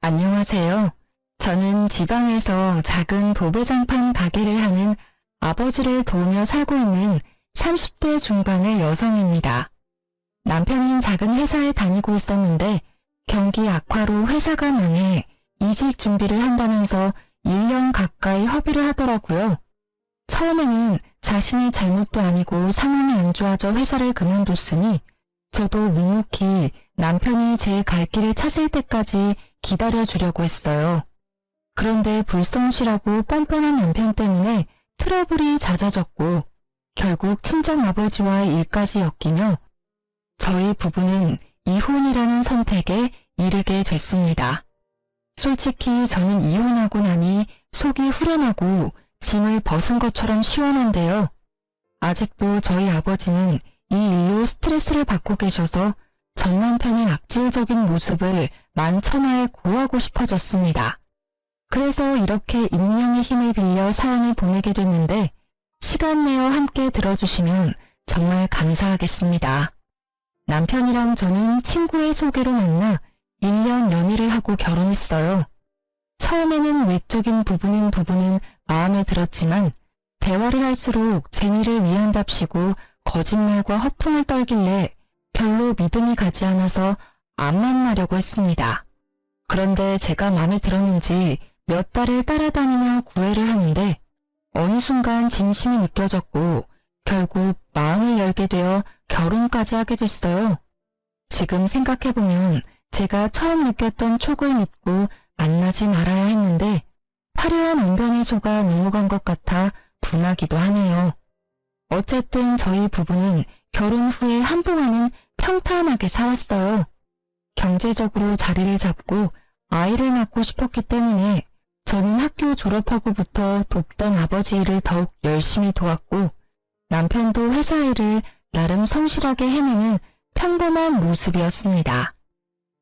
안녕하세요. 저는 지방에서 작은 도배장판 가게를 하는 아버지를 도우며 살고 있는 30대 중반의 여성입니다. 남편은 작은 회사에 다니고 있었는데 경기 악화로 회사가 망해 이직 준비를 한다면서 1년 가까이 허비를 하더라고요. 처음에는 자신의 잘못도 아니고 상황이 안 좋아져 회사를 그만뒀으니 저도 묵묵히 남편이 제 갈 길을 찾을 때까지 기다려주려고 했어요. 그런데 불성실하고 뻔뻔한 남편 때문에 트러블이 잦아졌고 결국 친정아버지와의 일까지 엮이며 저희 부부는 이혼이라는 선택에 이르게 됐습니다. 솔직히 저는 이혼하고 나니 속이 후련하고 짐을 벗은 것처럼 시원한데요. 아직도 저희 아버지는 이 일로 스트레스를 받고 계셔서 전 남편의 악질적인 모습을 만천하에 고하고 싶어졌습니다. 그래서 이렇게 익명의 힘을 빌려 사연을 보내게 됐는데 시간 내어 함께 들어주시면 정말 감사하겠습니다. 남편이랑 저는 친구의 소개로 만나 1년 연애를 하고 결혼했어요. 처음에는 외적인 부분은 마음에 들었지만 대화를 할수록 재미를 위한답시고 거짓말과 허풍을 떨길래 별로 믿음이 가지 않아서 안 만나려고 했습니다. 그런데 제가 마음에 들었는지 몇 달을 따라다니며 구애를 하는데 어느 순간 진심이 느껴졌고 결국 마음을 열게 되어 결혼까지 하게 됐어요. 지금 생각해보면 제가 처음 느꼈던 촉을 믿고 만나지 말아야 했는데 화려한 언변의 소가 넘어간 것 같아 분하기도 하네요. 어쨌든 저희 부부는 결혼 후에 한동안은 평탄하게 살았어요. 경제적으로 자리를 잡고 아이를 낳고 싶었기 때문에 저는 학교 졸업하고부터 돕던 아버지 일을 더욱 열심히 도왔고 남편도 회사 일을 나름 성실하게 해내는 평범한 모습이었습니다.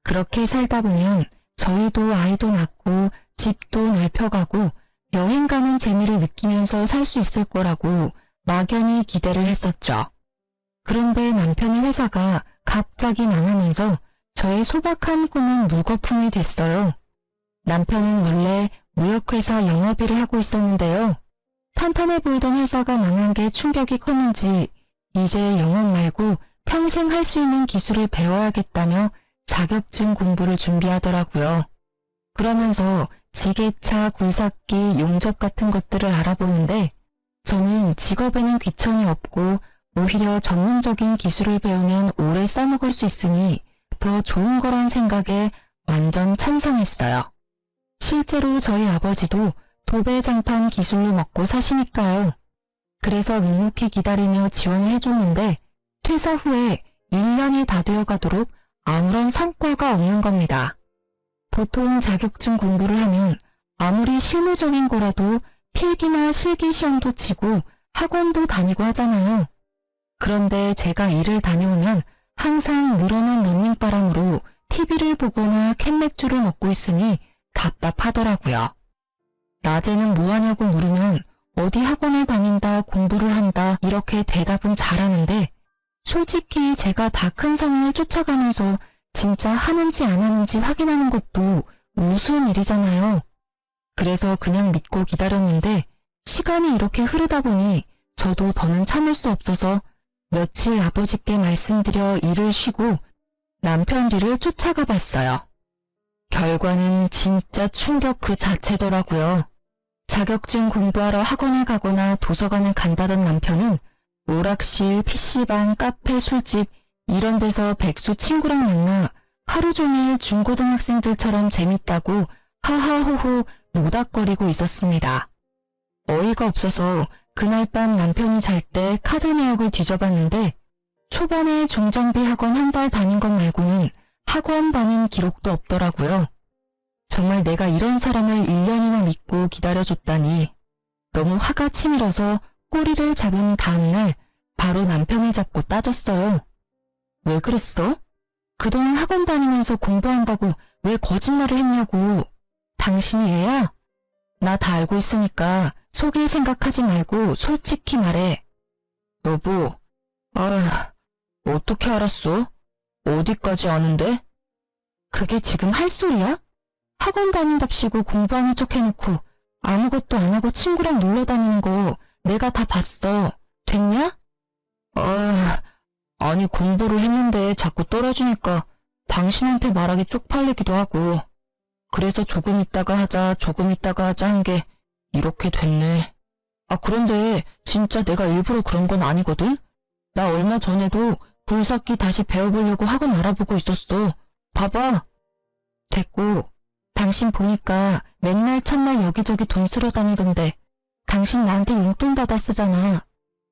그렇게 살다 보면 저희도 아이도 낳고 집도 넓혀가고 여행 가는 재미를 느끼면서 살 수 있을 거라고 막연히 기대를 했었죠. 그런데 남편의 회사가 갑자기 망하면서 저의 소박한 꿈은 물거품이 됐어요. 남편은 원래 무역회사 영업일을 하고 있었는데요. 탄탄해 보이던 회사가 망한 게 충격이 컸는지 이제 영업 말고 평생 할 수 있는 기술을 배워야겠다며 자격증 공부를 준비하더라고요. 그러면서 지게차, 굴삭기, 용접 같은 것들을 알아보는데 저는 직업에는 귀천이 없고 오히려 전문적인 기술을 배우면 오래 써먹을 수 있으니 더 좋은 거란 생각에 완전 찬성했어요. 실제로 저희 아버지도 도배장판 기술로 먹고 사시니까요. 그래서 묵묵히 기다리며 지원을 해줬는데 퇴사 후에 1년이 다 되어가도록 아무런 성과가 없는 겁니다. 보통 자격증 공부를 하면 아무리 실무적인 거라도 필기나 실기 시험도 치고 학원도 다니고 하잖아요. 그런데 제가 일을 다녀오면 항상 늘어난 런닝바람으로 TV를 보거나 캔맥주를 먹고 있으니 답답하더라고요. 낮에는 뭐 하냐고 물으면 어디 학원을 다닌다, 공부를 한다 이렇게 대답은 잘하는데 솔직히 제가 다 큰 성인을 쫓아가면서 진짜 하는지 안 하는지 확인하는 것도 우스운 일이잖아요. 그래서 그냥 믿고 기다렸는데 시간이 이렇게 흐르다 보니 저도 더는 참을 수 없어서 며칠 아버지께 말씀드려 일을 쉬고 남편 뒤를 쫓아가 봤어요. 결과는 진짜 충격 그 자체더라고요. 자격증 공부하러 학원을 가거나 도서관을 간다던 남편은 오락실, PC방, 카페, 술집 이런 데서 백수 친구랑 만나 하루 종일 중고등학생들처럼 재밌다고 하하호호 노닥거리고 있었습니다. 어이가 없어서 그날 밤 남편이 잘 때 카드 내역을 뒤져봤는데 초반에 중장비 학원 한 달 다닌 것 말고는 학원 다닌 기록도 없더라고요. 정말 내가 이런 사람을 1년이나 믿고 기다려줬다니 너무 화가 치밀어서 꼬리를 잡은 다음날 바로 남편을 잡고 따졌어요. 왜 그랬어? 그동안 학원 다니면서 공부한다고 왜 거짓말을 했냐고. 당신이 애야? 나 다 알고 있으니까 속일 생각하지 말고 솔직히 말해. 여보, 어떻게 알았어? 어디까지 아는데? 그게 지금 할 소리야? 학원 다닌답시고 공부하는 척 해놓고 아무것도 안 하고 친구랑 놀러 다니는 거 내가 다 봤어. 됐냐? 아니 공부를 했는데 자꾸 떨어지니까 당신한테 말하기 쪽팔리기도 하고 그래서 조금 있다가 하자 한 게 이렇게 됐네. 그런데 진짜 내가 일부러 그런 건 아니거든? 나 얼마 전에도 굴삭기 다시 배워보려고 학원 알아보고 있었어. 봐봐. 됐고, 당신 보니까 맨날 첫날 여기저기 돈 쓰러 다니던데 당신 나한테 용돈 받아 쓰잖아.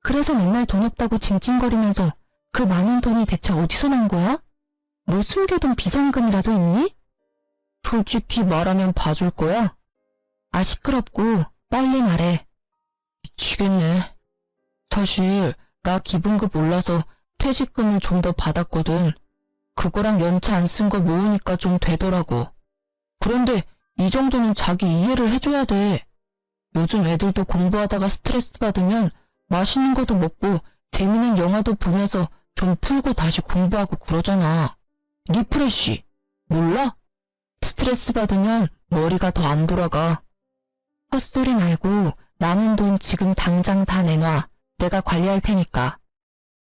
그래서 맨날 돈 없다고 징징거리면서 그 많은 돈이 대체 어디서 난 거야? 뭐 숨겨둔 비상금이라도 있니? 솔직히 말하면 봐줄 거야? 시끄럽고 빨리 말해. 미치겠네. 사실 나 기본급 올라서 퇴직금을 좀 더 받았거든. 그거랑 연차 안 쓴 거 모으니까 좀 되더라고. 그런데 이 정도는 자기 이해를 해줘야 돼. 요즘 애들도 공부하다가 스트레스 받으면 맛있는 것도 먹고 재밌는 영화도 보면서 좀 풀고 다시 공부하고 그러잖아. 리프레쉬. 몰라? 스트레스 받으면 머리가 더 안 돌아가. 헛소리 말고 남은 돈 지금 당장 다 내놔. 내가 관리할 테니까.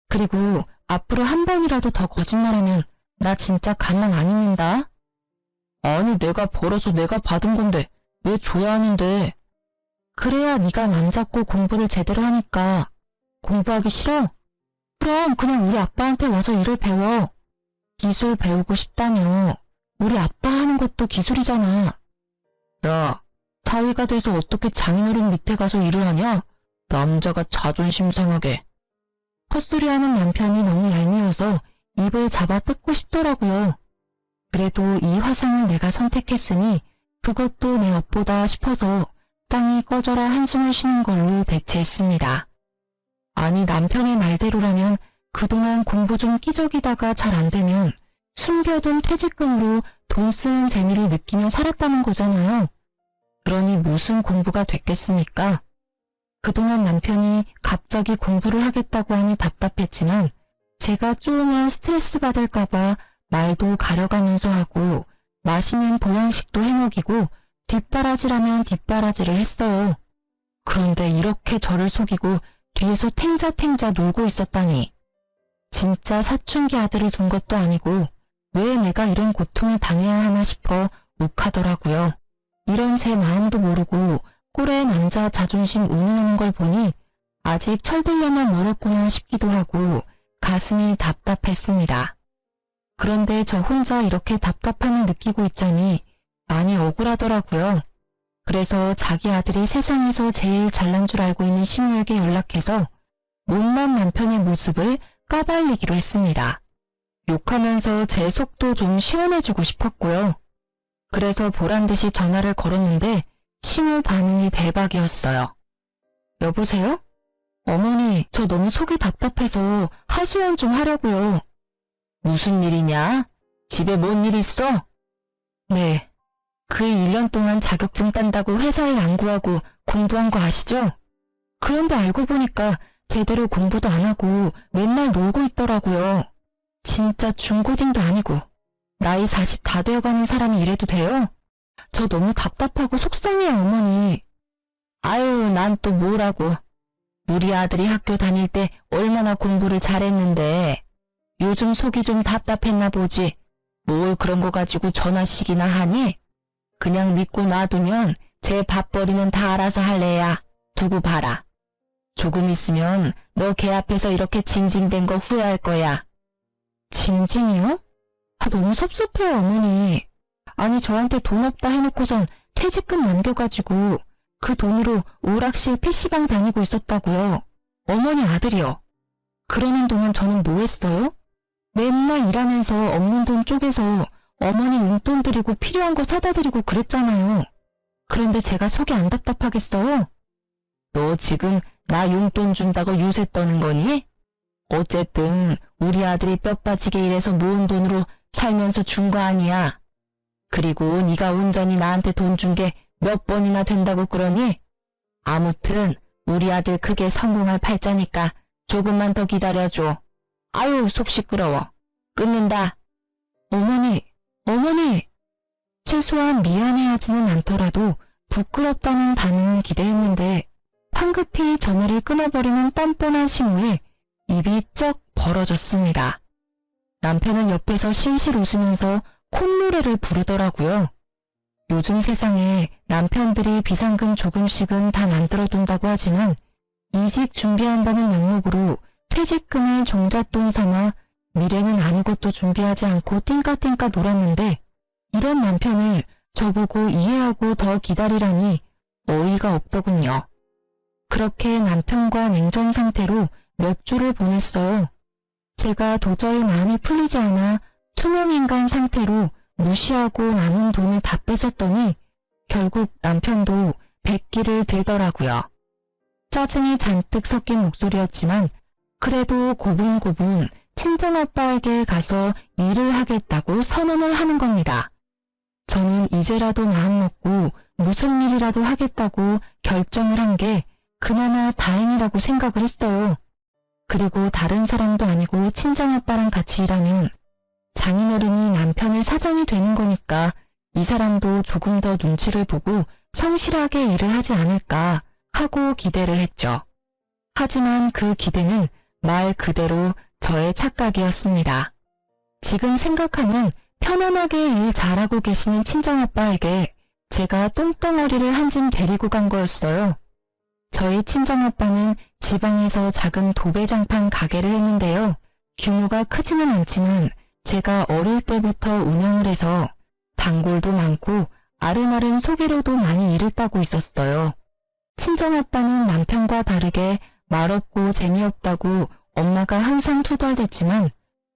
그리고 앞으로 한 번이라도 더 거짓말하면 나 진짜 가만 안 있는다. 아니 내가 벌어서 내가 받은 건데 왜 줘야 하는데. 그래야 네가 맘 잡고 공부를 제대로 하니까. 공부하기 싫어? 그럼 그냥 우리 아빠한테 와서 일을 배워. 기술 배우고 싶다며. 우리 아빠 하는 것도 기술이잖아. 야, 사위가 돼서 어떻게 장인어른 밑에 가서 일을 하냐? 남자가 자존심 상하게. 헛소리하는 남편이 너무 얄미워서 입을 잡아 뜯고 싶더라고요. 그래도 이 화상을 내가 선택했으니 그것도 내 업보다 싶어서 땅이 꺼져라 한숨을 쉬는 걸로 대체했습니다. 아니 남편의 말대로라면 그동안 공부 좀 끼적이다가 잘 안 되면 숨겨둔 퇴직금으로 돈 쓰는 재미를 느끼며 살았다는 거잖아요. 그러니 무슨 공부가 됐겠습니까? 그동안 남편이 갑자기 공부를 하겠다고 하니 답답했지만 제가 쪼으면 스트레스 받을까봐 말도 가려가면서 하고 맛있는 보양식도 해먹이고 뒷바라지라면 뒷바라지를 했어요. 그런데 이렇게 저를 속이고 뒤에서 탱자탱자 놀고 있었다니. 진짜 사춘기 아들을 둔 것도 아니고 왜 내가 이런 고통을 당해야 하나 싶어 욱하더라고요. 이런 제 마음도 모르고 꼴에 남자 자존심 운운하는 걸 보니 아직 철들려면 멀었구나 싶기도 하고 가슴이 답답했습니다. 그런데 저 혼자 이렇게 답답함을 느끼고 있자니 많이 억울하더라고요. 그래서 자기 아들이 세상에서 제일 잘난 줄 알고 있는 시무에게 연락해서 못난 남편의 모습을 까발리기로 했습니다. 욕하면서 제 속도 좀 시원해주고 싶었고요. 그래서 보란듯이 전화를 걸었는데 시무 반응이 대박이었어요. 여보세요? 어머니, 저 너무 속이 답답해서 하소연 좀 하려고요. 무슨 일이냐? 집에 뭔 일 있어? 네. 그 1년 동안 자격증 딴다고 회사 일 안 구하고 공부한 거 아시죠? 그런데 알고 보니까 제대로 공부도 안 하고 맨날 놀고 있더라고요. 진짜 중고딩도 아니고 나이 40 다 되어가는 사람이 이래도 돼요? 저 너무 답답하고 속상해요, 어머니. 아유, 난 또 뭐라고. 우리 아들이 학교 다닐 때 얼마나 공부를 잘했는데 요즘 속이 좀 답답했나 보지. 뭘 그런 거 가지고 전화씩이나 하니? 그냥 믿고 놔두면 제 밥벌이는 다 알아서 할 애야. 두고 봐라. 조금 있으면 너 걔 앞에서 이렇게 징징댄 거 후회할 거야. 징징이요? 너무 섭섭해요, 어머니. 아니 저한테 돈 없다 해놓고선 퇴직금 남겨가지고 그 돈으로 오락실 PC방 다니고 있었다고요. 어머니 아들이요. 그러는 동안 저는 뭐 했어요? 맨날 일하면서 없는 돈 쪼개서 어머니 용돈 드리고 필요한 거 사다 드리고 그랬잖아요. 그런데 제가 속이 안 답답하겠어요? 너 지금 나 용돈 준다고 유세 떠는 거니? 어쨌든 우리 아들이 뼈 빠지게 일해서 모은 돈으로 살면서 준 거 아니야. 그리고 네가 온전히 나한테 돈 준 게 몇 번이나 된다고 그러니? 아무튼 우리 아들 크게 성공할 팔자니까 조금만 더 기다려줘. 아유 속 시끄러워. 끊는다. 어머니, 어머니. 최소한 미안해하지는 않더라도 부끄럽다는 반응은 기대했는데 황급히 전화를 끊어버리는 뻔뻔한 신호에 입이 쩍 벌어졌습니다. 남편은 옆에서 실실 웃으면서 콧노래를 부르더라고요. 요즘 세상에 남편들이 비상금 조금씩은 다 만들어둔다고 하지만 이직 준비한다는 명목으로 퇴직금을 종잣돈 삼아 미래는 아무것도 준비하지 않고 띵까띵까 놀았는데 이런 남편을 저보고 이해하고 더 기다리라니 어이가 없더군요. 그렇게 남편과 냉전 상태로 몇 주를 보냈어요. 제가 도저히 마음이 풀리지 않아 투명인간 상태로 무시하고 남은 돈을 다 뺏었더니 결국 남편도 백기를 들더라고요. 짜증이 잔뜩 섞인 목소리였지만 그래도 고분고분 친정아빠에게 가서 일을 하겠다고 선언을 하는 겁니다. 저는 이제라도 마음먹고 무슨 일이라도 하겠다고 결정을 한 게 그나마 다행이라고 생각을 했어요. 그리고 다른 사람도 아니고 친정아빠랑 같이 일하면 장인어른이 남편의 사장이 되는 거니까 이 사람도 조금 더 눈치를 보고 성실하게 일을 하지 않을까 하고 기대를 했죠. 하지만 그 기대는 말 그대로 저의 착각이었습니다. 지금 생각하면 편안하게 일 잘하고 계시는 친정아빠에게 제가 똥덩어리를 한 짐 데리고 간 거였어요. 저희 친정아빠는 지방에서 작은 도배장판 가게를 했는데요. 규모가 크지는 않지만 제가 어릴 때부터 운영을 해서 단골도 많고 아름아름 소개료도 많이 일을 따고 있었어요. 친정아빠는 남편과 다르게 말없고 재미없다고 엄마가 항상 투덜댔지만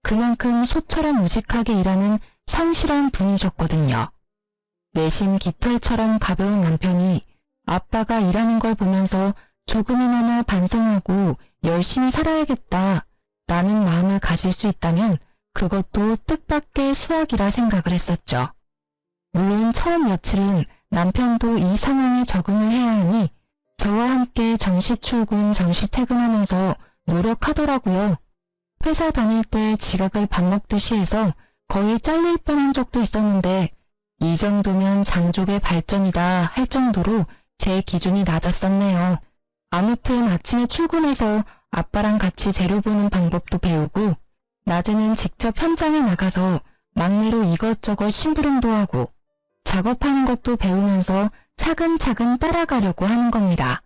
그만큼 소처럼 우직하게 일하는 성실한 분이셨거든요. 내심 깃털처럼 가벼운 남편이 아빠가 일하는 걸 보면서 조금이나마 반성하고 열심히 살아야겠다 라는 마음을 가질 수 있다면 그것도 뜻밖의 수확이라 생각을 했었죠. 물론 처음 며칠은 남편도 이 상황에 적응을 해야 하니 저와 함께 정시 출근, 정시 퇴근하면서 노력하더라고요. 회사 다닐 때 지각을 밥 먹듯이 해서 거의 잘릴 뻔한 적도 있었는데 이 정도면 장족의 발전이다 할 정도로 제 기준이 낮았었네요. 아무튼 아침에 출근해서 아빠랑 같이 재료 보는 방법도 배우고 낮에는 직접 현장에 나가서 막내로 이것저것 심부름도 하고 작업하는 것도 배우면서 차근차근 따라가려고 하는 겁니다.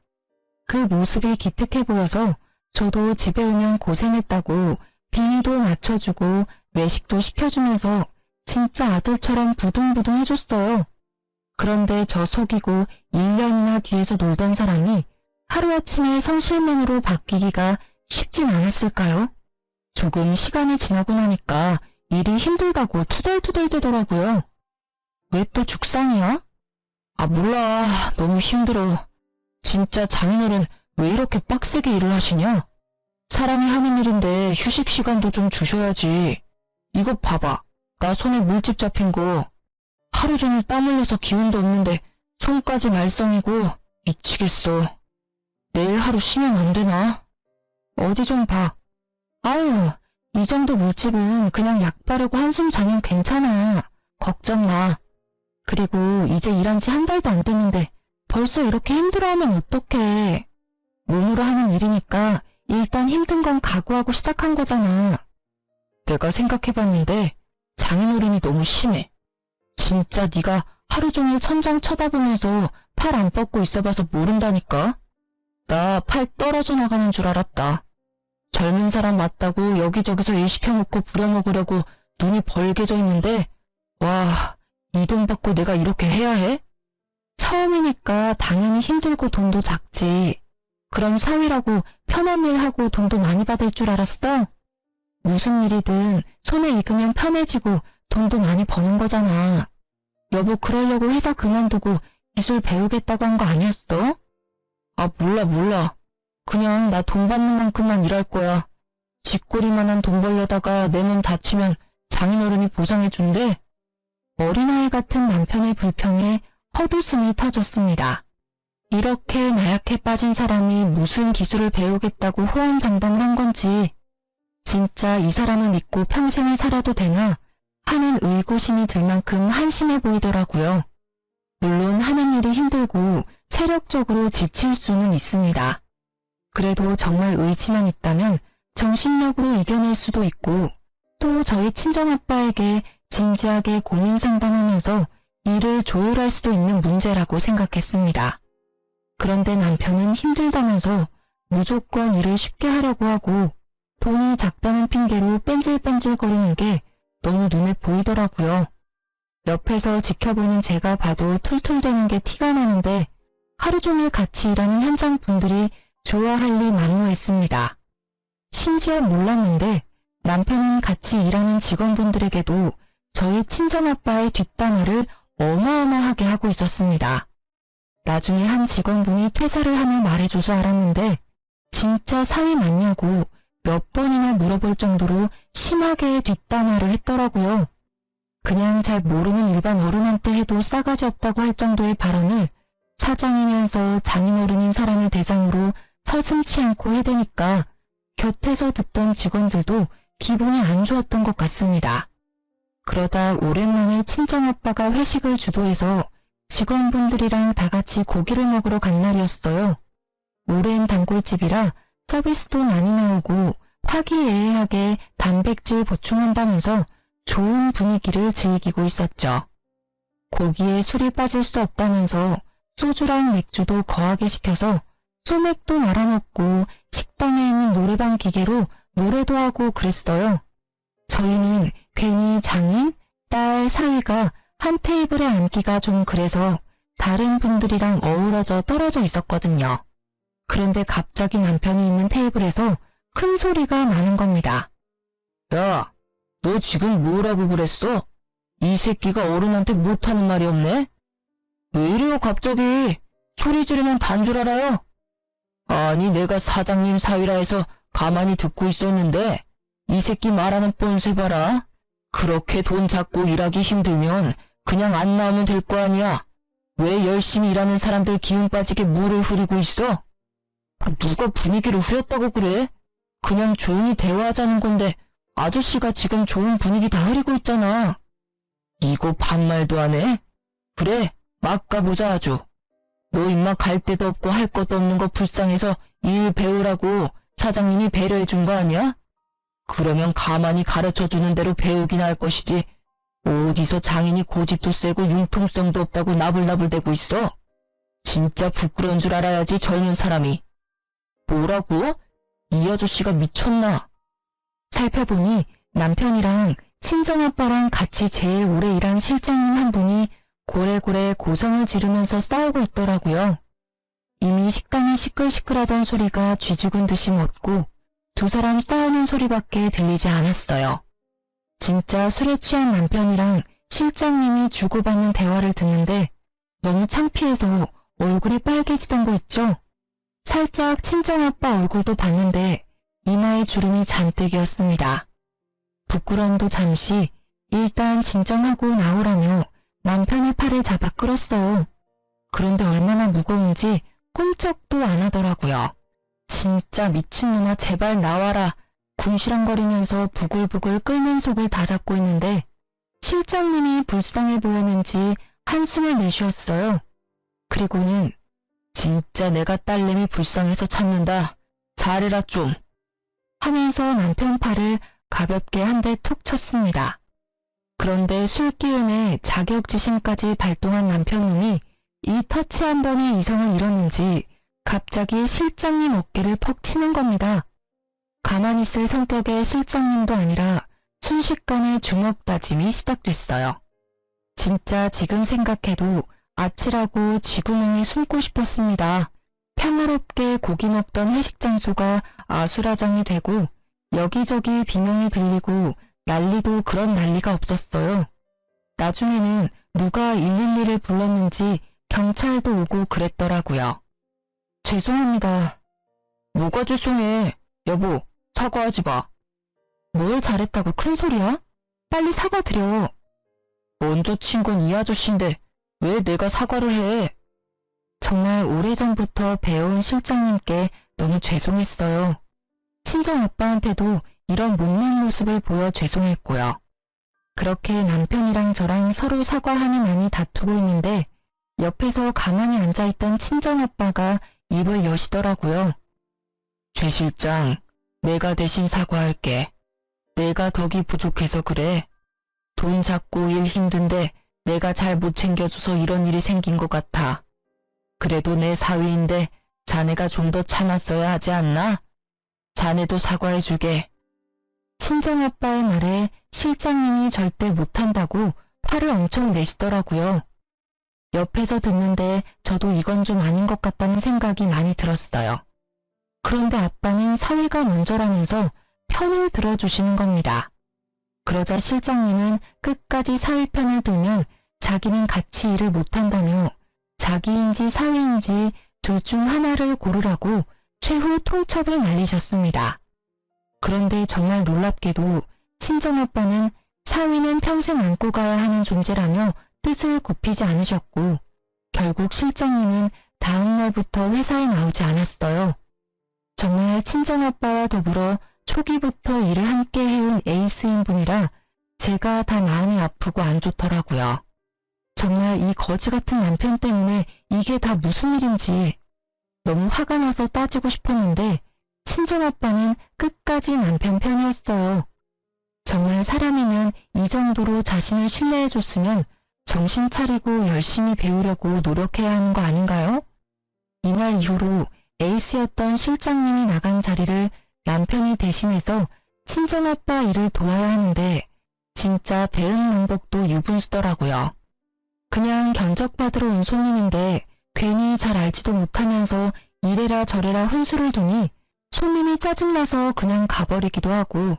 그 모습이 기특해 보여서 저도 집에 오면 고생했다고 비위도 맞춰주고 외식도 시켜주면서 진짜 아들처럼 부둥부둥 해줬어요. 그런데 저 속이고 1년이나 뒤에서 놀던 사람이 하루아침에 성실맨으로 바뀌기가 쉽진 않았을까요? 조금 시간이 지나고 나니까 일이 힘들다고 투덜투덜대더라고요. 왜 또 죽상이야? 아 몰라, 너무 힘들어. 진짜 장인어른 왜 이렇게 빡세게 일을 하시냐? 사람이 하는 일인데 휴식 시간도 좀 주셔야지. 이것 봐봐, 나 손에 물집 잡힌 거. 하루 종일 땀 흘려서 기운도 없는데 손까지 말썽이고 미치겠어. 내일 하루 쉬면 안 되나? 어디 좀 봐. 아유, 이 정도 물집은 그냥 약 바르고 한숨 자면 괜찮아. 걱정 마. 그리고 이제 일한 지 한 달도 안 됐는데 벌써 이렇게 힘들어하면 어떡해. 몸으로 하는 일이니까 일단 힘든 건 각오하고 시작한 거잖아. 내가 생각해봤는데 장인어른이 너무 심해. 진짜 네가 하루 종일 천장 쳐다보면서 팔 안 뻗고 있어봐서 모른다니까. 나 팔 떨어져 나가는 줄 알았다. 젊은 사람 맞다고 여기저기서 일 시켜놓고 부려먹으려고 눈이 벌게져 있는데 와, 이 돈 받고 내가 이렇게 해야 해? 처음이니까 당연히 힘들고 돈도 작지. 그럼 사위라고 편한 일 하고 돈도 많이 받을 줄 알았어? 무슨 일이든 손에 익으면 편해지고 돈도 많이 버는 거잖아. 여보 그러려고 회사 그만두고 기술 배우겠다고 한 거 아니었어? 아 몰라. 그냥 나 돈 받는 만큼만 일할 거야. 쥐꼬리만한 돈 벌려다가 내 몸 다치면 장인어른이 보상해준대. 어린아이 같은 남편의 불평에 헛웃음이 터졌습니다. 이렇게 나약해 빠진 사람이 무슨 기술을 배우겠다고 호언장담을 한 건지 진짜 이 사람을 믿고 평생을 살아도 되나 하는 의구심이 들 만큼 한심해 보이더라고요. 물론 하는 일이 힘들고 체력적으로 지칠 수는 있습니다. 그래도 정말 의지만 있다면 정신력으로 이겨낼 수도 있고 또 저희 친정아빠에게 진지하게 고민 상담하면서 일을 조율할 수도 있는 문제라고 생각했습니다. 그런데 남편은 힘들다면서 무조건 일을 쉽게 하려고 하고 돈이 작다는 핑계로 뺀질뺀질거리는 게 너무 눈에 보이더라고요. 옆에서 지켜보는 제가 봐도 툴툴대는 게 티가 나는데 하루 종일 같이 일하는 현장 분들이 좋아할 리 만무했습니다. 심지어 몰랐는데 남편은 같이 일하는 직원분들에게도 저희 친정아빠의 뒷담화를 어마어마하게 하고 있었습니다. 나중에 한 직원분이 퇴사를 하며 말해줘서 알았는데 진짜 사위 맞냐고 몇 번이나 물어볼 정도로 심하게 뒷담화를 했더라고요. 그냥 잘 모르는 일반 어른한테 해도 싸가지 없다고 할 정도의 발언을 사장이면서 장인어른인 사람을 대상으로 서슴지 않고 해대니까 곁에서 듣던 직원들도 기분이 안 좋았던 것 같습니다. 그러다 오랜만에 친정아빠가 회식을 주도해서 직원분들이랑 다 같이 고기를 먹으러 간 날이었어요. 오랜 단골집이라 서비스도 많이 나오고 화기애애하게 단백질 보충한다면서 좋은 분위기를 즐기고 있었죠. 고기에 술이 빠질 수 없다면서 소주랑 맥주도 거하게 시켜서 소맥도 말아먹고 식당에 있는 노래방 기계로 노래도 하고 그랬어요. 저희는 괜히 장인, 딸, 사위가 한 테이블에 앉기가 좀 그래서 다른 분들이랑 어우러져 떨어져 있었거든요. 그런데 갑자기 남편이 있는 테이블에서 큰 소리가 나는 겁니다. 야, 너 지금 뭐라고 그랬어? 이 새끼가 어른한테 못하는 말이 없네? 왜 이래요 갑자기? 소리 지르면 단 줄 알아요? 아니 내가 사장님 사위라 해서 가만히 듣고 있었는데 이 새끼 말하는 뻔세 봐라. 그렇게 돈 잡고 일하기 힘들면 그냥 안 나오면 될 거 아니야. 왜 열심히 일하는 사람들 기운 빠지게 물을 흐리고 있어? 누가 분위기를 흐렸다고 그래? 그냥 조용히 대화하자는 건데 아저씨가 지금 좋은 분위기 다 흐리고 있잖아. 이거 반말도 안 해? 그래, 막 가보자 아주. 너 임마 갈 데도 없고 할 것도 없는 거 불쌍해서 일 배우라고 사장님이 배려해 준 거 아니야? 그러면 가만히 가르쳐주는 대로 배우긴 할 것이지. 어디서 장인이 고집도 세고 융통성도 없다고 나불나불대고 있어? 진짜 부끄러운 줄 알아야지 젊은 사람이. 뭐라고? 이 아저씨가 미쳤나? 살펴보니 남편이랑 친정아빠랑 같이 제일 오래 일한 실장님 한 분이 고래고래 고성을 지르면서 싸우고 있더라고요. 이미 식당이 시끌시끌하던 소리가 쥐죽은 듯이 멎고 두 사람 싸우는 소리밖에 들리지 않았어요. 진짜 술에 취한 남편이랑 실장님이 주고받는 대화를 듣는데 너무 창피해서 얼굴이 빨개지던 거 있죠? 살짝 친정아빠 얼굴도 봤는데 이마에 주름이 잔뜩이었습니다. 부끄러움도 잠시 일단 진정하고 나오라며 남편의 팔을 잡아 끌었어요. 그런데 얼마나 무거운지 꿈쩍도 안 하더라고요. 진짜 미친놈아 제발 나와라. 궁시렁거리면서 부글부글 끓는 속을 다 잡고 있는데 실장님이 불쌍해 보였는지 한숨을 내쉬었어요. 그리고는 진짜 내가 딸내미 불쌍해서 참는다. 잘해라 좀. 하면서 남편 팔을 가볍게 한 대 툭 쳤습니다. 그런데 술 기운에 자격지심까지 발동한 남편놈이 이 터치 한 번에 이성을 잃었는지 갑자기 실장님 어깨를 퍽 치는 겁니다. 가만히 있을 성격의 실장님도 아니라 순식간에 주먹 다짐이 시작됐어요. 진짜 지금 생각해도 아찔하고 쥐구멍에 숨고 싶었습니다. 평화롭게 고기 먹던 회식 장소가 아수라장이 되고 여기저기 비명이 들리고 난리도 그런 난리가 없었어요. 나중에는 누가 112를 불렀는지 경찰도 오고 그랬더라고요. 죄송합니다. 뭐가 죄송해. 여보, 사과하지 마. 뭘 잘했다고 큰 소리야? 빨리 사과드려. 먼저 친 건 이 아저씨인데 왜 내가 사과를 해? 정말 오래전부터 배운 실장님께 너무 죄송했어요. 친정아빠한테도 이런 못난 모습을 보여 죄송했고요. 그렇게 남편이랑 저랑 서로 사과하니 다투고 있는데 옆에서 가만히 앉아있던 친정아빠가 입을 여시더라고요. 최 실장, 내가 대신 사과할게. 내가 덕이 부족해서 그래. 돈 잡고 일 힘든데 내가 잘 못 챙겨줘서 이런 일이 생긴 것 같아. 그래도 내 사위인데 자네가 좀 더 참았어야 하지 않나? 자네도 사과해주게. 친정아빠의 말에 실장님이 절대 못한다고 화를 엄청 내시더라고요. 옆에서 듣는데 저도 이건 좀 아닌 것 같다는 생각이 많이 들었어요. 그런데 아빠는 사위가 먼저라면서 편을 들어주시는 겁니다. 그러자 실장님은 끝까지 사위 편을 들면 자기는 같이 일을 못한다며 자기인지 사위인지 둘 중 하나를 고르라고 최후 통첩을 날리셨습니다. 그런데 정말 놀랍게도 친정아빠는 사위는 평생 안고 가야 하는 존재라며 뜻을 굽히지 않으셨고 결국 실장님은 다음 날부터 회사에 나오지 않았어요. 정말 친정아빠와 더불어 초기부터 일을 함께 해온 에이스인 분이라 제가 다 마음이 아프고 안 좋더라고요. 정말 이 거지 같은 남편 때문에 이게 다 무슨 일인지 너무 화가 나서 따지고 싶었는데 친정아빠는 끝까지 남편 편이었어요. 정말 사람이면 이 정도로 자신을 신뢰해줬으면 정신 차리고 열심히 배우려고 노력해야 하는 거 아닌가요? 이날 이후로 에이스였던 실장님이 나간 자리를 남편이 대신해서 친정아빠 일을 도와야 하는데 진짜 배은 망덕도 유분수더라고요. 그냥 견적받으러 온 손님인데 괜히 잘 알지도 못하면서 이래라 저래라 훈수를 두니 손님이 짜증나서 그냥 가버리기도 하고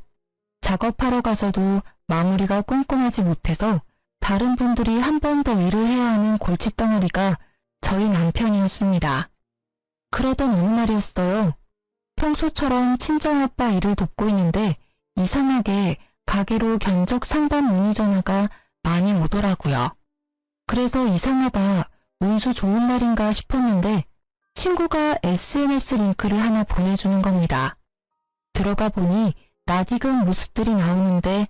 작업하러 가서도 마무리가 꼼꼼하지 못해서 다른 분들이 한 번 더 일을 해야 하는 골칫덩어리가 저희 남편이었습니다. 그러던 어느 날이었어요. 평소처럼 친정아빠 일을 돕고 있는데 이상하게 가게로 견적 상담 문의 전화가 많이 오더라고요. 그래서 이상하다, 운수 좋은 날인가 싶었는데 친구가 SNS 링크를 하나 보내주는 겁니다. 들어가 보니 낯익은 모습들이 나오는데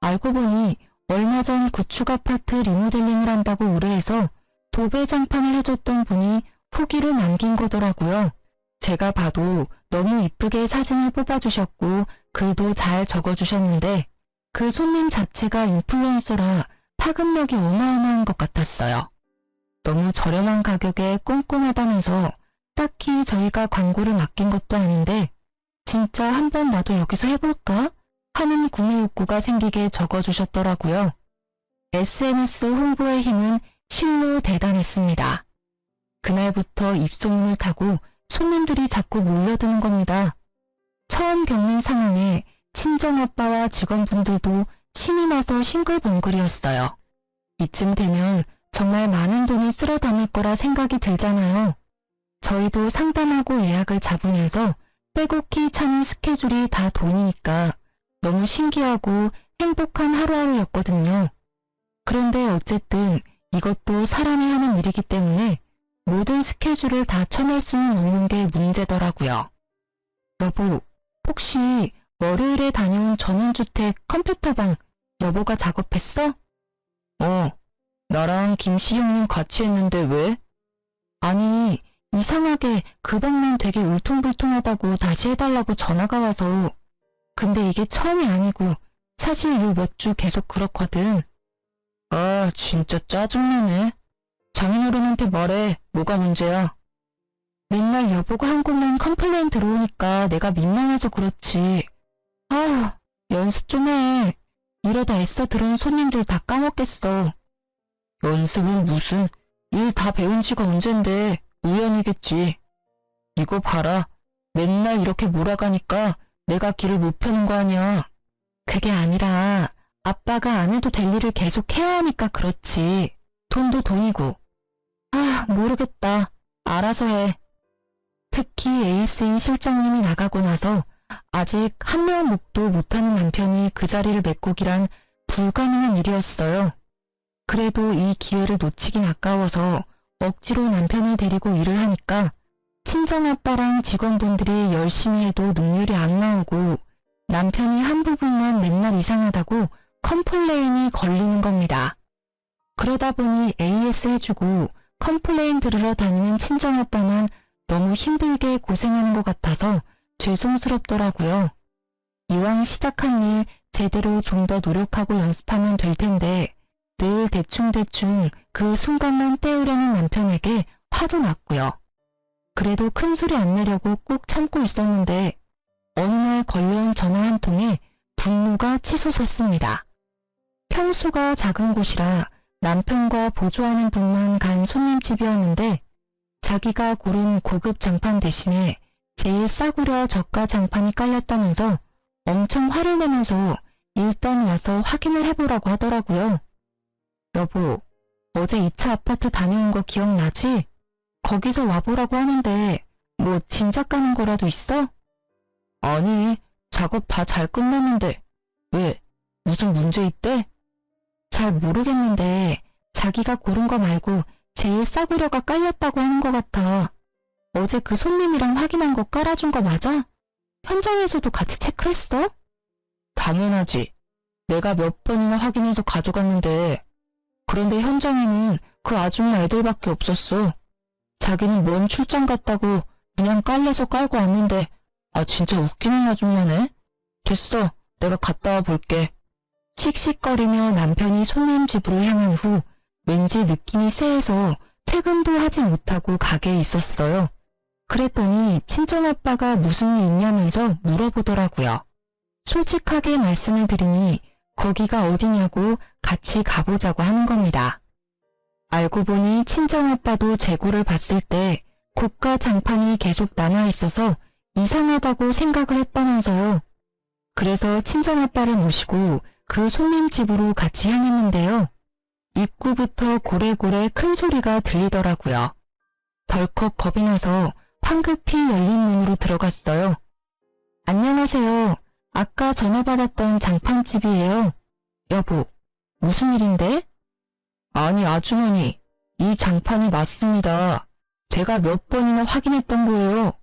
알고 보니 얼마 전 구축 아파트 리모델링을 한다고 의뢰해서 도배장판을 해줬던 분이 후기를 남긴 거더라고요. 제가 봐도 너무 이쁘게 사진을 뽑아주셨고 글도 잘 적어주셨는데 그 손님 자체가 인플루언서라 파급력이 어마어마한 것 같았어요. 너무 저렴한 가격에 꼼꼼하다면서 딱히 저희가 광고를 맡긴 것도 아닌데 진짜 한번 나도 여기서 해볼까? 하는 구매 욕구가 생기게 적어주셨더라고요. SNS 홍보의 힘은 실로 대단했습니다. 그날부터 입소문을 타고 손님들이 자꾸 몰려드는 겁니다. 처음 겪는 상황에 친정아빠와 직원분들도 신이 나서 싱글벙글이었어요. 이쯤 되면 정말 많은 돈을 쓸어 담을 거라 생각이 들잖아요. 저희도 상담하고 예약을 잡으면서 빼곡히 차는 스케줄이 다 돈이니까 너무 신기하고 행복한 하루하루였거든요. 그런데 어쨌든 이것도 사람이 하는 일이기 때문에 모든 스케줄을 다 쳐낼 수는 없는 게 문제더라고요. 여보, 혹시 월요일에 다녀온 전원주택 컴퓨터방 여보가 작업했어? 나랑 김씨 형님 같이 했는데 왜? 아니, 이상하게 그 방만 되게 울퉁불퉁하다고 다시 해달라고 전화가 와서. 근데 이게 처음이 아니고 사실 요 몇 주 계속 그렇거든. 아, 진짜 짜증나네. 장인어른한테 말해. 뭐가 문제야? 맨날 여보가 한 곳만 컴플레인 들어오니까 내가 민망해서 그렇지. 아, 연습 좀 해. 이러다 애써 들어온 손님들 다 까먹겠어. 연습은 무슨, 일 다 배운 지가 언젠데 우연이겠지. 이거 봐라. 맨날 이렇게 몰아가니까 내가 길을 못 펴는 거 아니야. 그게 아니라 아빠가 안 해도 될 일을 계속 해야 하니까 그렇지. 돈도 돈이고. 아, 모르겠다. 알아서 해. 특히 에이스인 실장님이 나가고 나서 아직 한 명 묵도 못하는 남편이 그 자리를 메꾸기란 불가능한 일이었어요. 그래도 이 기회를 놓치긴 아까워서 억지로 남편을 데리고 일을 하니까 친정아빠랑 직원분들이 열심히 해도 능률이 안 나오고 남편이 한 부분만 맨날 이상하다고 컴플레인이 걸리는 겁니다. 그러다 보니 AS 해주고 컴플레인 들으러 다니는 친정아빠만 너무 힘들게 고생하는 것 같아서 죄송스럽더라고요. 이왕 시작한 일 제대로 좀 더 노력하고 연습하면 될 텐데 늘 대충대충 그 순간만 때우려는 남편에게 화도 났고요. 그래도 큰 소리 안 내려고 꾹 참고 있었는데 어느 날 걸려온 전화 한 통에 분노가 치솟았습니다. 평수가 작은 곳이라 남편과 보조하는 분만 간 손님집이었는데 자기가 고른 고급 장판 대신에 제일 싸구려 저가 장판이 깔렸다면서 엄청 화를 내면서 일단 와서 확인을 해보라고 하더라고요. 여보, 어제 2차 아파트 다녀온 거 기억나지? 거기서 와보라고 하는데 뭐 짐작 가는 거라도 있어? 아니, 작업 다 잘 끝났는데 왜? 무슨 문제 있대? 잘 모르겠는데 자기가 고른 거 말고 제일 싸구려가 깔렸다고 하는 것 같아. 어제 그 손님이랑 확인한 거 깔아준 거 맞아? 현장에서도 같이 체크했어? 당연하지. 내가 몇 번이나 확인해서 가져갔는데 그런데 현장에는 그 아줌마 애들밖에 없었어. 자기는 먼 출장 갔다고 그냥 깔래서 깔고 왔는데 아 진짜 웃기는 아줌마네. 됐어. 내가 갔다 와 볼게. 씩씩거리며 남편이 손님 집으로 향한 후 왠지 느낌이 쎄해서 퇴근도 하지 못하고 가게에 있었어요. 그랬더니 친정아빠가 무슨 일 있냐면서 물어보더라고요. 솔직하게 말씀을 드리니 거기가 어디냐고 같이 가보자고 하는 겁니다. 알고 보니 친정아빠도 재고를 봤을 때 고가 장판이 계속 남아있어서 이상하다고 생각을 했다면서요. 그래서 친정아빠를 모시고 그 손님 집으로 같이 향했는데요. 입구부터 고래고래 큰 소리가 들리더라고요. 덜컥 겁이 나서 황급히 열린 문으로 들어갔어요. 안녕하세요. 아까 전화 받았던 장판집이에요. 여보, 무슨 일인데? 아니 아주머니, 이 장판이 맞습니다. 제가 몇 번이나 확인했던 거예요.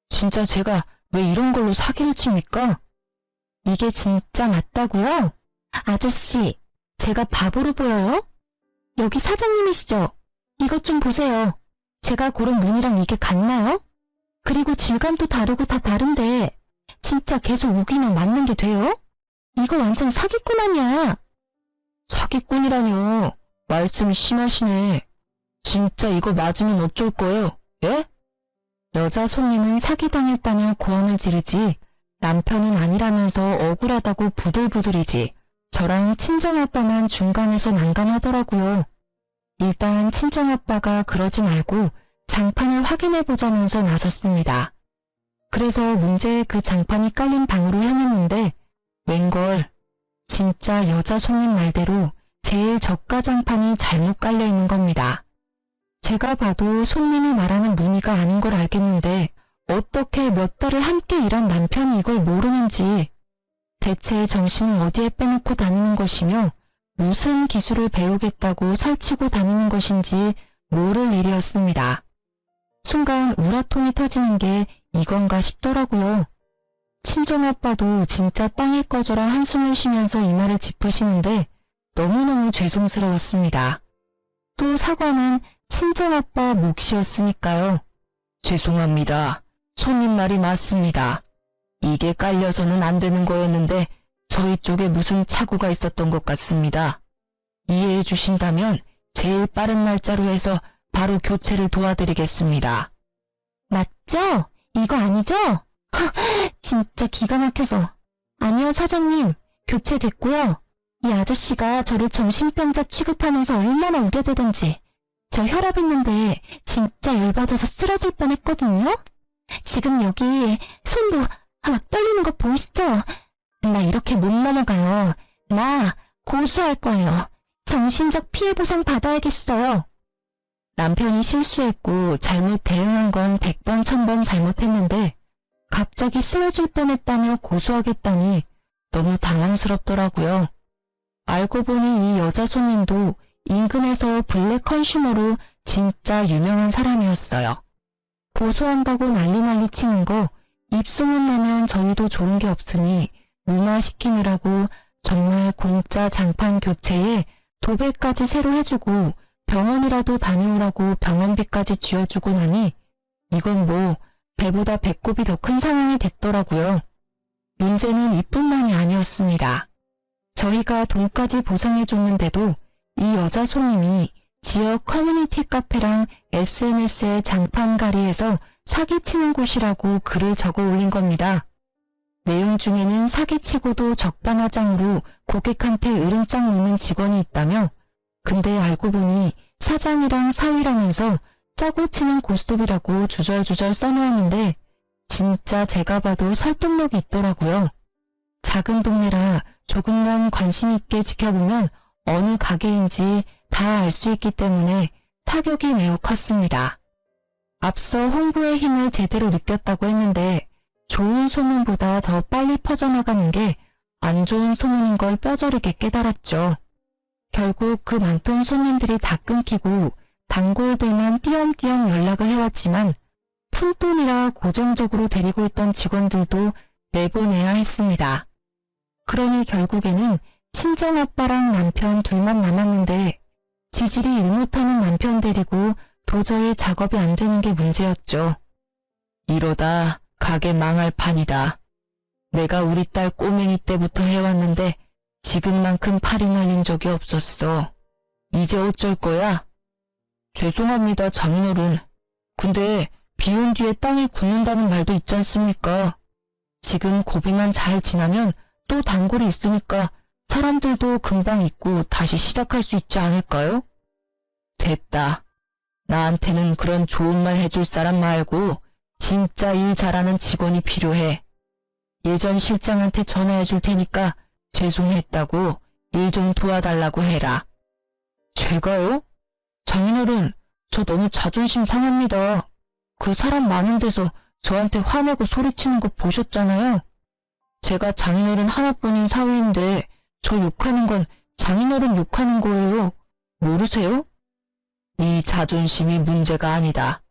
진짜 제가 왜 이런 걸로 사기를 칩니까? 이게 진짜 맞다고요? 아저씨, 제가 바보로 보여요? 여기 사장님이시죠? 이것 좀 보세요. 제가 고른 문이랑 이게 같나요? 그리고 질감도 다르고 다 다른데 진짜 계속 우기면 맞는 게 돼요? 이거 완전 사기꾼 아니야? 사기꾼이라뇨. 말씀이 심하시네. 진짜 이거 맞으면 어쩔 거예요? 예? 여자 손님은 사기당했다며 고함을 지르지 남편은 아니라면서 억울하다고 부들부들이지 저랑 친정아빠만 중간에서 난감하더라고요. 일단 친정아빠가 그러지 말고 장판을 확인해보자면서 나섰습니다. 그래서 문제의 그 장판이 깔린 방으로 향했는데 웬걸 진짜 여자 손님 말대로 제일 저가 장판이 잘못 깔려있는 겁니다. 제가 봐도 손님이 말하는 무늬가 아닌 걸 알겠는데 어떻게 몇 달을 함께 일한 남편이 이걸 모르는지 대체 정신을 어디에 빼놓고 다니는 것이며 무슨 기술을 배우겠다고 설치고 다니는 것인지 모를 일이었습니다. 순간 우라통이 터지는 게 이건가 싶더라고요. 친정아빠도 진짜 땅에 꺼져라 한숨을 쉬면서 이 말을 짚으시는데 너무너무 죄송스러웠습니다. 또 사과는 친정아빠 몫이었으니까요. 죄송합니다. 손님 말이 맞습니다. 이게 깔려서는 안 되는 거였는데 저희 쪽에 무슨 착오가 있었던 것 같습니다. 이해해 주신다면 제일 빠른 날짜로 해서 바로 교체를 도와드리겠습니다. 맞죠? 이거 아니죠? 진짜 기가 막혀서. 아니요 사장님, 교체됐고요. 이 아저씨가 저를 정신병자 취급하면서 얼마나 우겨대던지. 저 혈압했는데 진짜 열받아서 쓰러질 뻔했거든요. 지금 여기 손도 막 떨리는 거 보이시죠? 나 이렇게 못 넘어가요. 나 고소할 거예요. 정신적 피해 보상 받아야겠어요. 남편이 실수했고 잘못 대응한 건 100번 1000번 잘못했는데 갑자기 쓰러질 뻔했다며 고소하겠다니 너무 당황스럽더라고요. 알고 보니 이 여자 손님도 인근에서 블랙 컨슈머로 진짜 유명한 사람이었어요. 고소한다고 난리 치는 거 입소문 나면 저희도 좋은 게 없으니 무마시키느라고 정말 공짜 장판 교체에 도배까지 새로 해주고 병원이라도 다녀오라고 병원비까지 쥐어주고 나니 이건 뭐 배보다 배꼽이 더 큰 상황이 됐더라고요. 문제는 이뿐만이 아니었습니다. 저희가 돈까지 보상해줬는데도 이 여자 손님이 지역 커뮤니티 카페랑 SNS에 장판가리에서 사기치는 곳이라고 글을 적어 올린 겁니다. 내용 중에는 사기치고도 적반하장으로 고객한테 으름장 놓는 직원이 있다며, 근데 알고 보니 사장이랑 사위라면서 짜고 치는 고스톱이라고 주절주절 써놓았는데 진짜 제가 봐도 설득력이 있더라고요. 작은 동네라 조금만 관심 있게 지켜보면 어느 가게인지 다 알 수 있기 때문에 타격이 매우 컸습니다. 앞서 홍보의 힘을 제대로 느꼈다고 했는데 좋은 소문보다 더 빨리 퍼져나가는 게 안 좋은 소문인 걸 뼈저리게 깨달았죠. 결국 그 많던 손님들이 다 끊기고 단골들만 띄엄띄엄 연락을 해왔지만 푼돈이라 고정적으로 데리고 있던 직원들도 내보내야 했습니다. 그러니 결국에는 친정아빠랑 남편 둘만 남았는데 지질이 일 못하는 남편 데리고 도저히 작업이 안 되는 게 문제였죠. 이러다 가게 망할 판이다. 내가 우리 딸 꼬맹이 때부터 해왔는데 지금만큼 팔이 날린 적이 없었어. 이제 어쩔 거야? 죄송합니다, 장인어른. 근데 비 온 뒤에 땅이 굳는다는 말도 있지 않습니까? 지금 고비만 잘 지나면 또 단골이 있으니까 사람들도 금방 잊고 다시 시작할 수 있지 않을까요? 됐다. 나한테는 그런 좋은 말 해줄 사람 말고 진짜 일 잘하는 직원이 필요해. 예전 실장한테 전화해 줄 테니까 죄송했다고 일 좀 도와달라고 해라. 제가요? 장인어른, 저 너무 자존심 상합니다. 그 사람 많은 데서 저한테 화내고 소리치는 거 보셨잖아요. 제가 장인어른 하나뿐인 사위인데 저 욕하는 건 장인어른 욕하는 거예요. 모르세요? 네 자존심이 문제가 아니다.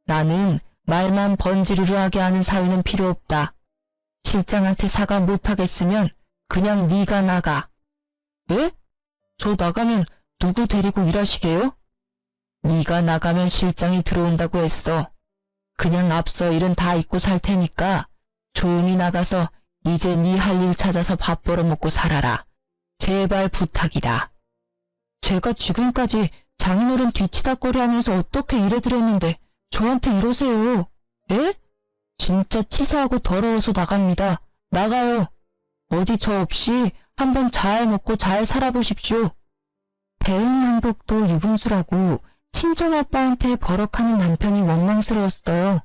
나는 말만 번지르르하게 하는 사위는 필요 없다. 실장한테 사과 못하겠으면 그냥 네가 나가. 예? 저 나가면 누구 데리고 일하시게요? 네가 나가면 실장이 들어온다고 했어. 그냥 앞서 일은 다 잊고 살 테니까 조용히 나가서 이제 네 할 일 찾아서 밥 벌어먹고 살아라. 제발 부탁이다. 제가 지금까지 장인어른 뒤치다꺼리 하면서 어떻게 일해드렸는데 저한테 이러세요. 예? 진짜 치사하고 더러워서 나갑니다. 나가요. 어디 저 없이 한번 잘 먹고 잘 살아보십시오. 배은망덕도 유분수라고 친정아빠한테 버럭하는 남편이 원망스러웠어요.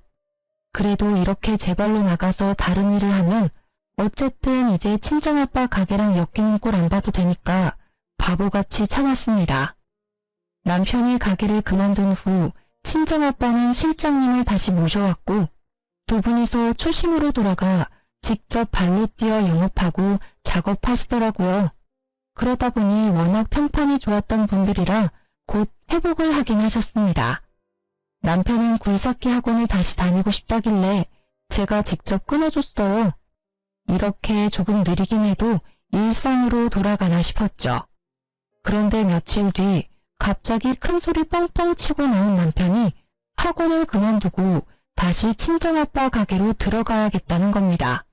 그래도 이렇게 제 발로 나가서 다른 일을 하면 어쨌든 이제 친정아빠 가게랑 엮이는 꼴 안 봐도 되니까 바보같이 참았습니다. 남편이 가게를 그만둔 후 친정아빠는 실장님을 다시 모셔왔고 두 분이서 초심으로 돌아가 직접 발로 뛰어 영업하고 작업하시더라고요. 그러다 보니 워낙 평판이 좋았던 분들이라 곧 회복을 하긴 하셨습니다. 남편은 굴삭기 학원에 다시 다니고 싶다길래 제가 직접 끊어줬어요. 이렇게 조금 느리긴 해도 일상으로 돌아가나 싶었죠. 그런데 며칠 뒤 갑자기 큰 소리 뻥뻥 치고 나온 남편이 학원을 그만두고 다시 친정아빠 가게로 들어가야겠다는 겁니다.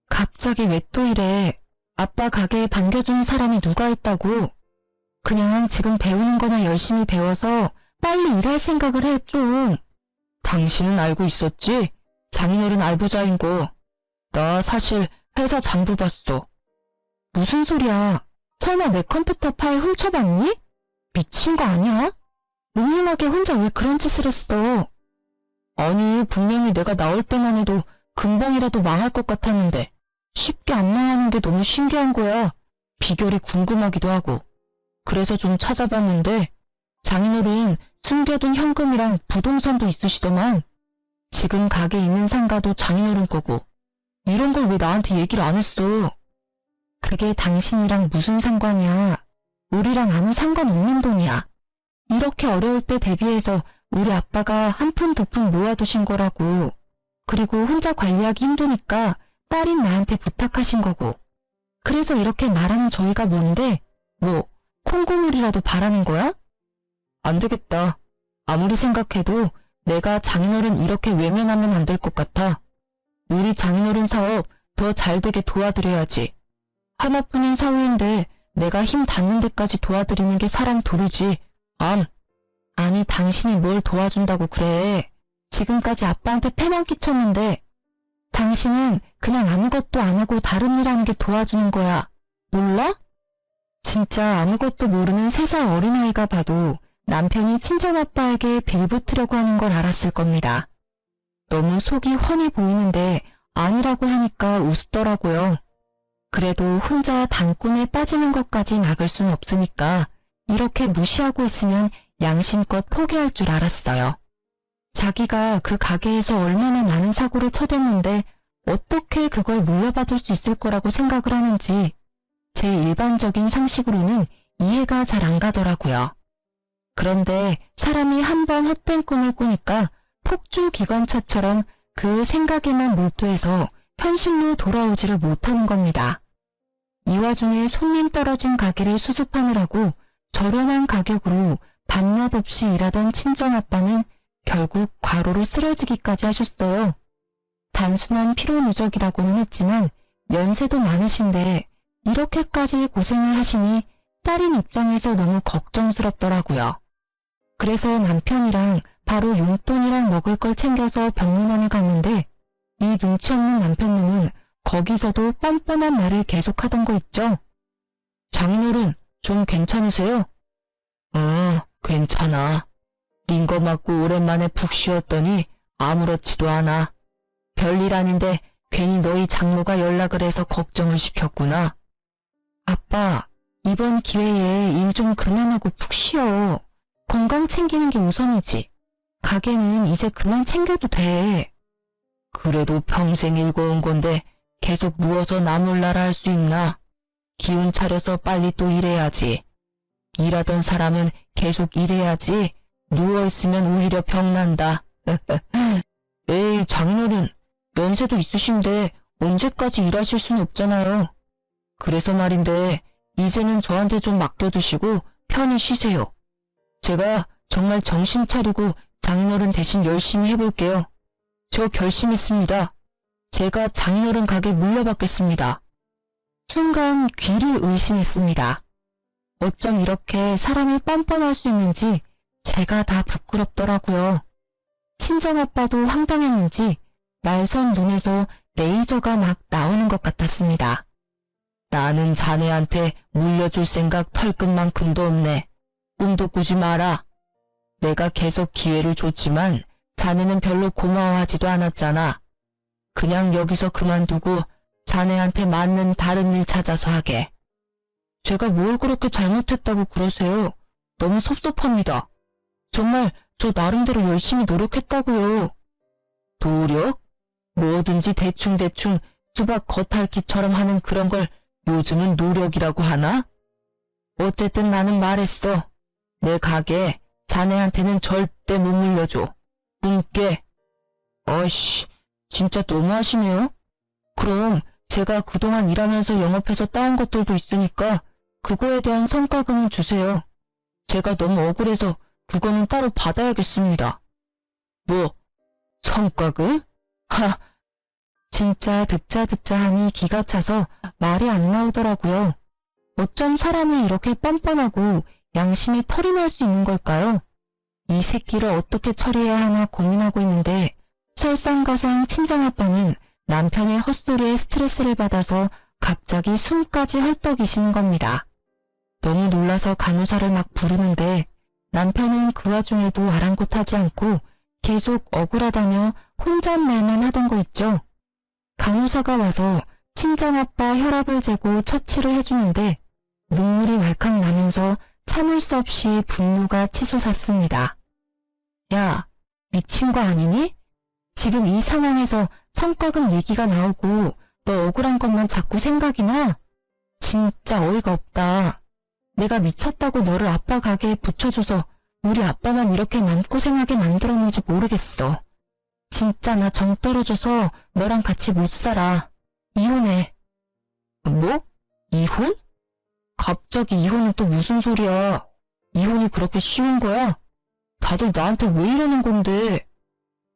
갑자기 왜 또 이래? 아빠 가게에 반겨주는 사람이 누가 있다고? 그냥 지금 배우는 거나 열심히 배워서 빨리 일할 생각을 해 좀. 당신은 알고 있었지? 장인어른 알부자인 거. 나 사실 회사 장부 봤어. 무슨 소리야? 설마 내 컴퓨터 파일 훔쳐봤니? 미친 거 아니야? 묵묵하게 혼자 왜 그런 짓을 했어? 아니, 분명히 내가 나올 때만 해도 금방이라도 망할 것 같았는데 쉽게 안 망하는 게 너무 신기한 거야. 비결이 궁금하기도 하고. 그래서 좀 찾아봤는데 장인어른 숨겨둔 현금이랑 부동산도 있으시더만. 지금 가게 있는 상가도 장인어른 거고. 이런 걸 왜 나한테 얘기를 안 했어? 그게 당신이랑 무슨 상관이야. 우리랑 아무 상관없는 돈이야. 이렇게 어려울 때 대비해서 우리 아빠가 한 푼 두 푼 모아두신 거라고. 그리고 혼자 관리하기 힘드니까 딸인 나한테 부탁하신 거고. 그래서 이렇게 말하는 저희가 뭔데? 뭐, 콩고물이라도 바라는 거야? 안 되겠다. 아무리 생각해도 내가 장인어른 이렇게 외면하면 안 될 것 같아. 우리 장인어른 사업 더 잘 되게 도와드려야지. 하나뿐인 사위인데 내가 힘 닿는 데까지 도와드리는 게 사람 도리지. 아니 당신이 뭘 도와준다고 그래. 지금까지 아빠한테 패만 끼쳤는데 당신은 그냥 아무것도 안 하고 다른 일 하는 게 도와주는 거야. 몰라? 진짜 아무것도 모르는 3살 어린아이가 봐도 남편이 친정아빠에게 빌붙으려고 하는 걸 알았을 겁니다. 너무 속이 훤히 보이는데 아니라고 하니까 우습더라고요. 그래도 혼자 단꿈에 빠지는 것까지 막을 순 없으니까 이렇게 무시하고 있으면 양심껏 포기할 줄 알았어요. 자기가 그 가게에서 얼마나 많은 사고를 쳐댔는데 어떻게 그걸 물려받을 수 있을 거라고 생각을 하는지 제 일반적인 상식으로는 이해가 잘 안 가더라고요. 그런데 사람이 한번 헛된 꿈을 꾸니까 폭주기관차처럼 그 생각에만 몰두해서 현실로 돌아오지를 못하는 겁니다. 이 와중에 손님 떨어진 가게를 수습하느라고 저렴한 가격으로 밤낮 없이 일하던 친정아빠는 결국 과로로 쓰러지기까지 하셨어요. 단순한 피로 누적이라고는 했지만 연세도 많으신데 이렇게까지 고생을 하시니 딸인 입장에서 너무 걱정스럽더라고요. 그래서 남편이랑 바로 용돈이랑 먹을 걸 챙겨서 병문안을 갔는데 이 눈치 없는 남편님은 거기서도 뻔뻔한 말을 계속하던 거 있죠. 장인어른 좀 괜찮으세요? 괜찮아. 링거 맞고 오랜만에 푹 쉬었더니 아무렇지도 않아. 별일 아닌데 괜히 너희 장모가 연락을 해서 걱정을 시켰구나. 아빠, 이번 기회에 일 좀 그만하고 푹 쉬어. 건강 챙기는 게 우선이지. 가게는 이제 그만 챙겨도 돼. 그래도 평생 일궈온 건데 계속 누워서 나몰라라 할 수 있나? 기운 차려서 빨리 또 일해야지. 일하던 사람은 계속 일해야지. 누워있으면 오히려 병난다. 에이, 장인어른, 연세도 있으신데 언제까지 일하실 수는 없잖아요. 그래서 말인데 이제는 저한테 좀 맡겨두시고 편히 쉬세요. 제가 정말 정신 차리고 장인어른 대신 열심히 해볼게요. 저 결심했습니다. 제가 장인어른 가게 물려받겠습니다. 순간 귀를 의심했습니다. 어쩜 이렇게 사람이 뻔뻔할 수 있는지 제가 다 부끄럽더라고요. 친정아빠도 황당했는지 날선 눈에서 레이저가 막 나오는 것 같았습니다. 나는 자네한테 물려줄 생각 털끝만큼도 없네. 꿈도 꾸지 마라. 내가 계속 기회를 줬지만 자네는 별로 고마워하지도 않았잖아. 그냥 여기서 그만두고 자네한테 맞는 다른 일 찾아서 하게. 제가 뭘 그렇게 잘못했다고 그러세요? 너무 섭섭합니다. 정말 저 나름대로 열심히 노력했다고요. 노력? 뭐든지 대충대충 수박 겉핥기처럼 하는 그런 걸 요즘은 노력이라고 하나? 어쨌든 나는 말했어. 내 가게 자네한테는 절대 못 물려줘. 꿈깨. 어이씨, 진짜 너무하시네요. 그럼 제가 그동안 일하면서 영업해서 따온 것들도 있으니까 그거에 대한 성과금은 주세요. 제가 너무 억울해서 그거는 따로 받아야겠습니다. 뭐, 성과금? 진짜 듣자 하니 기가 차서 말이 안 나오더라고요. 어쩜 사람이 이렇게 뻔뻔하고 양심에 털이 날 수 있는 걸까요? 이 새끼를 어떻게 처리해야 하나 고민하고 있는데 설상가상 친정아빠는 남편의 헛소리에 스트레스를 받아서 갑자기 숨까지 헐떡이시는 겁니다. 너무 놀라서 간호사를 막 부르는데 남편은 그 와중에도 아랑곳하지 않고 계속 억울하다며 혼잣말만 하던 거 있죠. 간호사가 와서 친정아빠 혈압을 재고 처치를 해주는데 눈물이 왈칵 나면서 참을 수 없이 분노가 치솟았습니다. 야, 미친 거 아니니? 지금 이 상황에서 성과금 얘기가 나오고 너 억울한 것만 자꾸 생각이 나? 진짜 어이가 없다. 내가 미쳤다고 너를 아빠 가게에 붙여줘서 우리 아빠만 이렇게 마음고생하게 만들었는지 모르겠어. 진짜 나 정 떨어져서 너랑 같이 못 살아. 이혼해. 뭐? 이혼? 갑자기 이혼은 또 무슨 소리야? 이혼이 그렇게 쉬운 거야? 다들 나한테 왜 이러는 건데?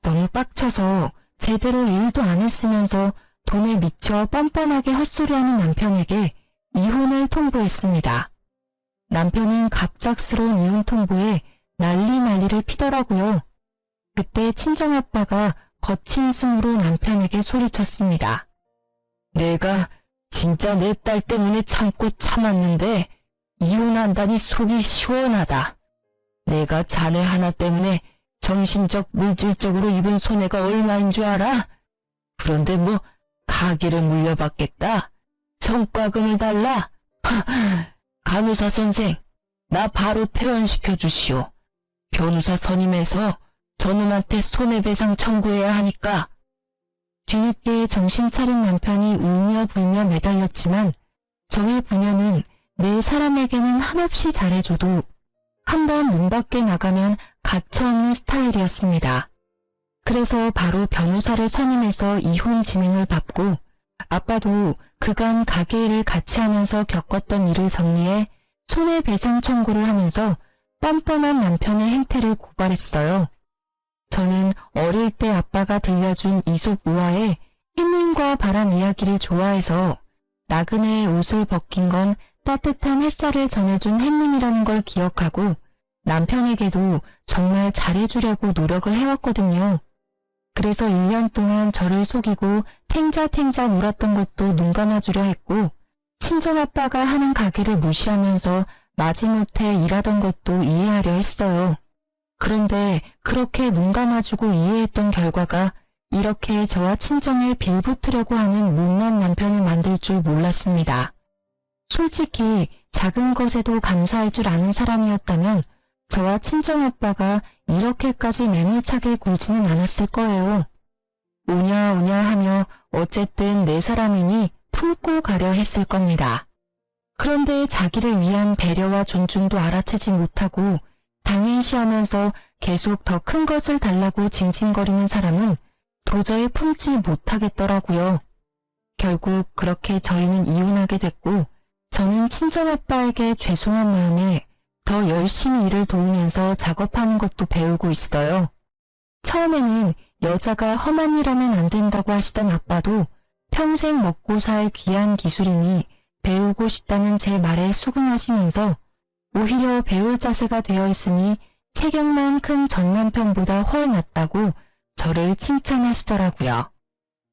너무 빡쳐서 제대로 일도 안 했으면서 돈에 미쳐 뻔뻔하게 헛소리하는 남편에게 이혼을 통보했습니다. 남편은 갑작스러운 이혼 통보에 난리를 피더라고요. 그때 친정아빠가 거친 숨으로 남편에게 소리쳤습니다. 내가 진짜 내 딸 때문에 참고 참았는데 이혼한다니 속이 시원하다. 내가 자네 하나 때문에 정신적 물질적으로 입은 손해가 얼마인 줄 알아? 그런데 뭐 가게를 물려받겠다. 성과금을 달라. 간호사 선생, 나 바로 퇴원시켜 주시오. 변호사 선임해서 저놈한테 손해배상 청구해야 하니까. 뒤늦게 정신 차린 남편이 울며 불며 매달렸지만 저의 부녀는 내 사람에게는 한없이 잘해줘도 한번 문 밖에 나가면 가차없는 스타일이었습니다. 그래서 바로 변호사를 선임해서 이혼 진행을 밟고 아빠도 그간 가게 일을 같이 하면서 겪었던 일을 정리해 손해배상 청구를 하면서 뻔뻔한 남편의 행태를 고발했어요. 저는 어릴 때 아빠가 들려준 이솝 우화에 햇님과 바람 이야기를 좋아해서 나그네의 옷을 벗긴 건 따뜻한 햇살을 전해준 햇님이라는 걸 기억하고 남편에게도 정말 잘해주려고 노력을 해왔거든요. 그래서 1년 동안 저를 속이고 탱자탱자 놀았던 것도 눈 감아주려 했고 친정아빠가 하는 가게를 무시하면서 마지못해 일하던 것도 이해하려 했어요. 그런데 그렇게 눈 감아주고 이해했던 결과가 이렇게 저와 친정에 빌붙으려고 하는 못난 남편을 만들 줄 몰랐습니다. 솔직히 작은 것에도 감사할 줄 아는 사람이었다면 저와 친정아빠가 이렇게까지 매몰차게 굴지는 않았을 거예요. 우냐우냐 하며 어쨌든 내 사람이니 품고 가려 했을 겁니다. 그런데 자기를 위한 배려와 존중도 알아채지 못하고 당연시하면서 계속 더 큰 것을 달라고 징징거리는 사람은 도저히 품지 못하겠더라고요. 결국 그렇게 저희는 이혼하게 됐고 저는 친정아빠에게 죄송한 마음에 더 열심히 일을 도우면서 작업하는 것도 배우고 있어요. 처음에는 여자가 험한 일 하면 안 된다고 하시던 아빠도 평생 먹고 살 귀한 기술이니 배우고 싶다는 제 말에 수긍하시면서 오히려 배울 자세가 되어 있으니 체격만 큰 전 남편보다 훨 낫다고 저를 칭찬하시더라고요.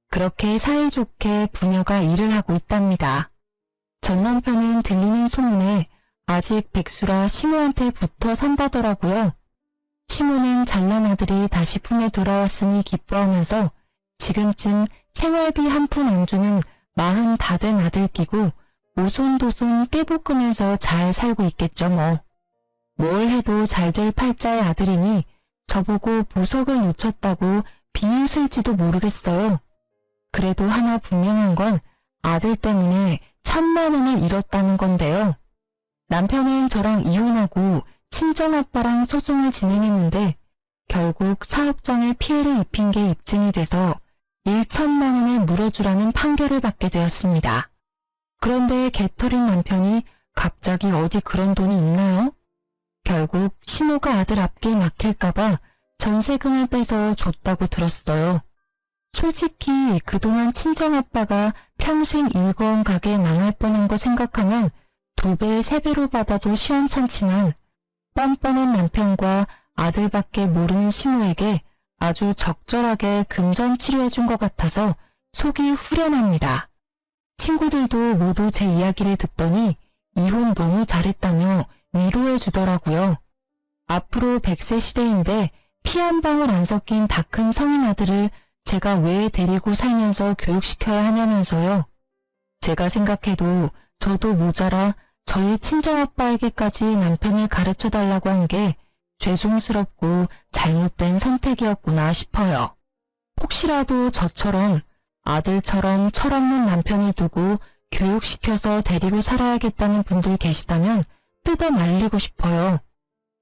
그렇게 사이좋게 부녀가 일을 하고 있답니다. 전 남편은 들리는 소문에 아직 백수라 시모한테 붙어 산다더라고요. 시모는 잘난 아들이 다시 품에 돌아왔으니 기뻐하면서 지금쯤 생활비 한 푼 안 주는 40 다 된 아들 끼고 오손도손 깨볶으면서 잘 살고 있겠죠 뭐. 뭘 해도 잘 될 팔자의 아들이니 저보고 보석을 놓쳤다고 비웃을지도 모르겠어요. 그래도 하나 분명한 건 아들 때문에 1000만 원을 잃었다는 건데요. 남편은 저랑 이혼하고 친정아빠랑 소송을 진행했는데 결국 사업장에 피해를 입힌 게 입증이 돼서 1,000만 원을 물어주라는 판결을 받게 되었습니다. 그런데 개털인 남편이 갑자기 어디 그런 돈이 있나요? 결국 시모가 아들 앞길 막힐까봐 전세금을 빼서 줬다고 들었어요. 솔직히 그동안 친정아빠가 평생 일궈온 가게 망할 뻔한 거 생각하면 2배, 3배로 받아도 시원찮지만 뻔뻔한 남편과 아들밖에 모르는 시모에게 아주 적절하게 금전 치료해준 것 같아서 속이 후련합니다. 친구들도 모두 제 이야기를 듣더니 이혼 너무 잘했다며 위로해 주더라고요. 앞으로 100세 시대인데 피 한 방울 안 섞인 다 큰 성인 아들을 제가 왜 데리고 살면서 교육시켜야 하냐면서요. 제가 생각해도 저도 모자라 저희 친정아빠에게까지 남편을 가르쳐달라고 한 게 죄송스럽고 잘못된 선택이었구나 싶어요. 혹시라도 저처럼 아들처럼 철없는 남편을 두고 교육시켜서 데리고 살아야겠다는 분들 계시다면 뜯어 말리고 싶어요.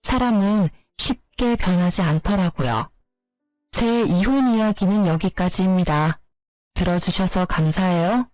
사람은 쉽게 변하지 않더라고요. 제 이혼 이야기는 여기까지입니다. 들어주셔서 감사해요.